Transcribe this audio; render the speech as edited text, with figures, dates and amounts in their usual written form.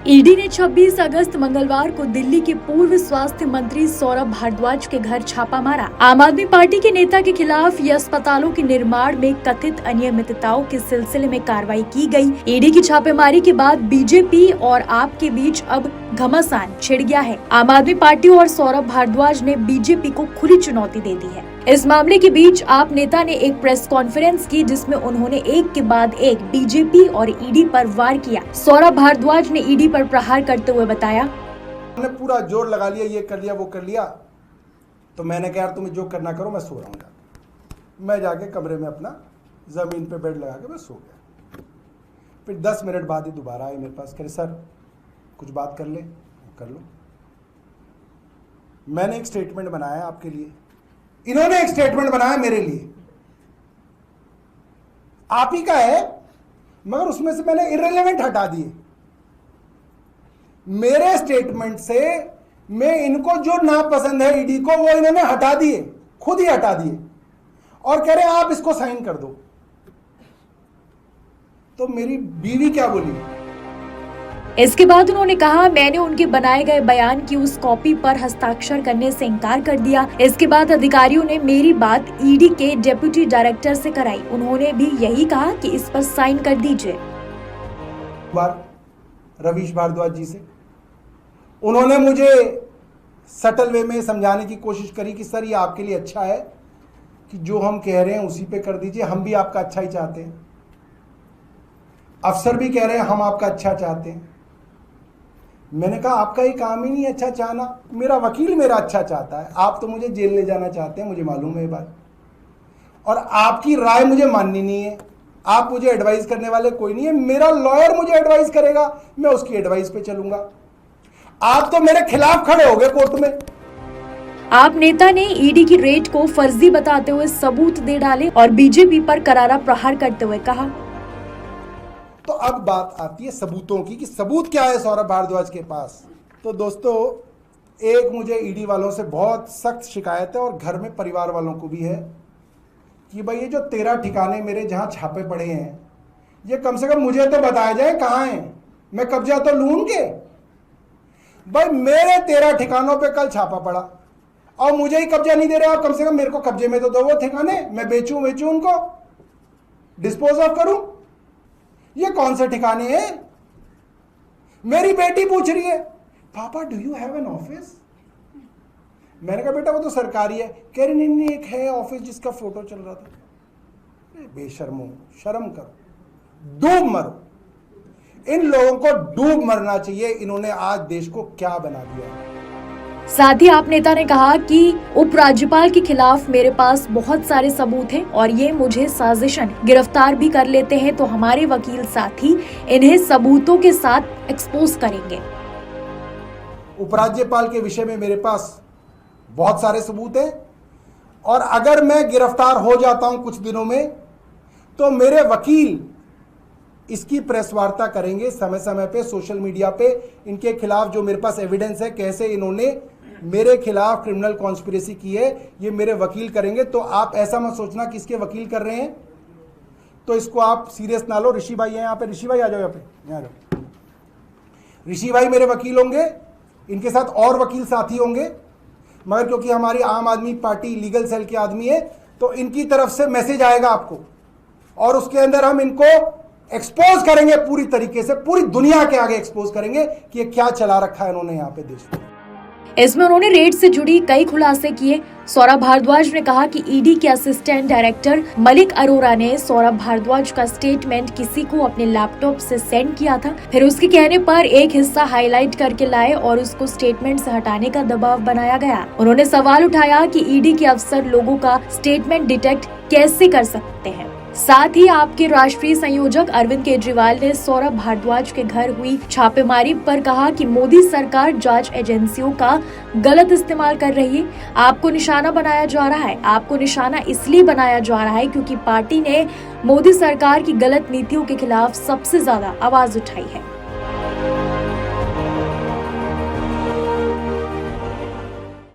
ED ने 26 अगस्त मंगलवार को दिल्ली के पूर्व स्वास्थ्य मंत्री सौरभ भारद्वाज के घर छापा मारा। आम आदमी पार्टी के नेता के खिलाफ ये अस्पतालों के निर्माण में कथित अनियमितताओं के सिलसिले में कार्रवाई की गई। ईडी की छापेमारी के बाद बीजेपी और आप के बीच अब घमासान छिड़ गया है। आम आदमी पार्टी और सौरभ भारद्वाज ने बीजेपी को खुली चुनौती दे दी है। इस मामले के बीच आप नेता ने एक प्रेस कॉन्फ्रेंस की, जिसमें उन्होंने एक के बाद एक बीजेपी और ईडी पर वार किया। सौरभ भारद्वाज ने ईडी पर प्रहार करते हुए बताया, मैंने पूरा जोर लगा लिया, ये कर लिया वो कर लिया, तो मैंने कहा यार तुम्हें जो करना करो, मैं सो रहा हूँ जाके। मैं जाके कमरे में अपना जमीन पे बेड लगा के मैं सो गया। फिर 10 मिनट बाद ही दोबारा आए मेरे पास, कह रहे सर कुछ बात कर ले। कर लो। मैंने एक स्टेटमेंट बनाया आपके लिए, इन्होंने एक स्टेटमेंट बनाया मेरे लिए, आप ही का है, मगर उसमें से मैंने इररिलेवेंट हटा दिए। मेरे स्टेटमेंट से मैं इनको जो नापसंद है ईडी को, वो इन्होंने हटा दिए, खुद ही हटा दिए, और कह रहे आप इसको साइन कर दो। तो मेरी बीवी क्या बोली? इसके बाद उन्होंने कहा, मैंने उनके बनाए गए बयान की उस कॉपी पर हस्ताक्षर करने से इनकार कर दिया। इसके बाद अधिकारियों ने मेरी बात ईडी के डेप्यूटी डायरेक्टर से कराई। उन्होंने भी यही कहा कि इस पर साइन कर दीजिए। रवीश भारद्वाज जी से उन्होंने मुझे सटल वे में समझाने की कोशिश करी कि सर ये आपके लिए अच्छा है कि जो हम कह रहे हैं उसी पे कर दीजिए, हम भी आपका अच्छा ही चाहते हैं। अफसर भी कह रहे हैं हम आपका अच्छा चाहते हैं। मैंने कहा आपका ही काम ही नहीं अच्छा चाहना, मेरा वकील मेरा अच्छा चाहता है। आप तो मुझे जेल ले जाना चाहते हैं, मुझे मालूम है ये बात, और आपकी राय मुझे माननी नहीं है। आप मुझे एडवाइस करने वाले कोई नहीं है, मेरा लॉयर मुझे एडवाइस करेगा, मैं उसकी एडवाइस पे चलूंगा। आप तो मेरे खिलाफ खड़े हो गए कोर्ट में। आप नेता ने ईडी की रेड को फर्जी बताते हुए सबूत दे डाले और बीजेपी पर करारा प्रहार करते हुए कहा। तो अब बात आती है सबूतों की कि सबूत क्या है सौरभ भारद्वाज के पास। तो दोस्तों, एक मुझे ईडी वालों से बहुत सख्त शिकायत है और घर में परिवार वालों को भी है कि भाई ये जो 13 ठिकाने मेरे जहां छापे पड़े हैं, ये कम से कम मुझे तो बताया जाए कहां हैं, मैं कब्जा तो लूं उनके। भाई मेरे 13 ठिकानों पे कल छापा पड़ा और मुझे ही कब्जा नहीं दे रहे आप, कम से कम मेरे को कब्जे में तो दो वो ठिकाने, मैं बेचूं उनको, डिस्पोज ऑफ करूं। ये कौन से ठिकाने हैं? मेरी बेटी पूछ रही है पापा do you have an office? मैंने कहा बेटा वो तो सरकारी है। कह रही नहीं एक है ऑफिस जिसका फोटो चल रहा था। बेशर्मो, शर्म करो, डूब मरो। इन लोगों को डूब मरना चाहिए। इन्होंने आज देश को क्या बना दिया। साथ ही आप नेता ने कहा कि उपराज्यपाल के खिलाफ मेरे पास बहुत सारे सबूत हैं और ये मुझे साजिशन गिरफ्तार भी कर लेते हैं, तो हमारे वकील साथी इन्हें सबूतों के साथ एक्सपोज करेंगे। उपराज्यपाल के विषय में मेरे पास बहुत सारे सबूत हैं और अगर मैं गिरफ्तार हो जाता हूं कुछ दिनों में, तो मेरे वकील इसकी प्रेस वार्ता करेंगे समय समय पे, सोशल मीडिया पे। इनके खिलाफ जो मेरे पास एविडेंस है, कैसे इन्होंने मेरे खिलाफ क्रिमिनल कॉन्स्पिरेसी की है, ये मेरे वकील करेंगे। तो आप ऐसा मत सोचना कि इसके वकील कर रहे हैं तो इसको आप सीरियस ना लो। ऋषि भाई है यहाँ पे, ऋषि भाई आ जाओ यहाँ पे, यहाँ जाओ। ऋषि भाई मेरे वकील होंगे, इनके साथ और वकील साथी होंगे, मगर क्योंकि हमारी आम आदमी पार्टी लीगल सेल के आदमी है, तो इनकी तरफ से मैसेज आएगा आपको और उसके अंदर हम इनको एक्सपोज करेंगे पूरी तरीके से, पूरी दुनिया के आगे एक्सपोज करेंगे कि ये क्या चला रखा है इन्होंने यहाँ पे देश में। इसमें उन्होंने रेड से जुड़ी कई खुलासे किए। सौरभ भारद्वाज ने कहा कि ईडी के असिस्टेंट डायरेक्टर मलिक अरोरा ने सौरभ भारद्वाज का स्टेटमेंट किसी को अपने लैपटॉप से सेंड किया था, फिर उसके कहने पर एक हिस्सा हाईलाइट करके लाए और उसको स्टेटमेंट से हटाने का दबाव बनाया गया। उन्होंने सवाल उठाया कि ईडी के अफसर लोगों का स्टेटमेंट डिटेक्ट कैसे कर सकते हैं। साथ ही आपके राष्ट्रीय संयोजक अरविंद केजरीवाल ने सौरभ भारद्वाज के घर हुई छापेमारी पर कहा कि मोदी सरकार जांच एजेंसियों का गलत इस्तेमाल कर रही है। आपको निशाना बनाया जा रहा है। आपको निशाना इसलिए बनाया जा रहा है क्योंकि पार्टी ने मोदी सरकार की गलत नीतियों के खिलाफ सबसे ज्यादा आवाज उठाई है।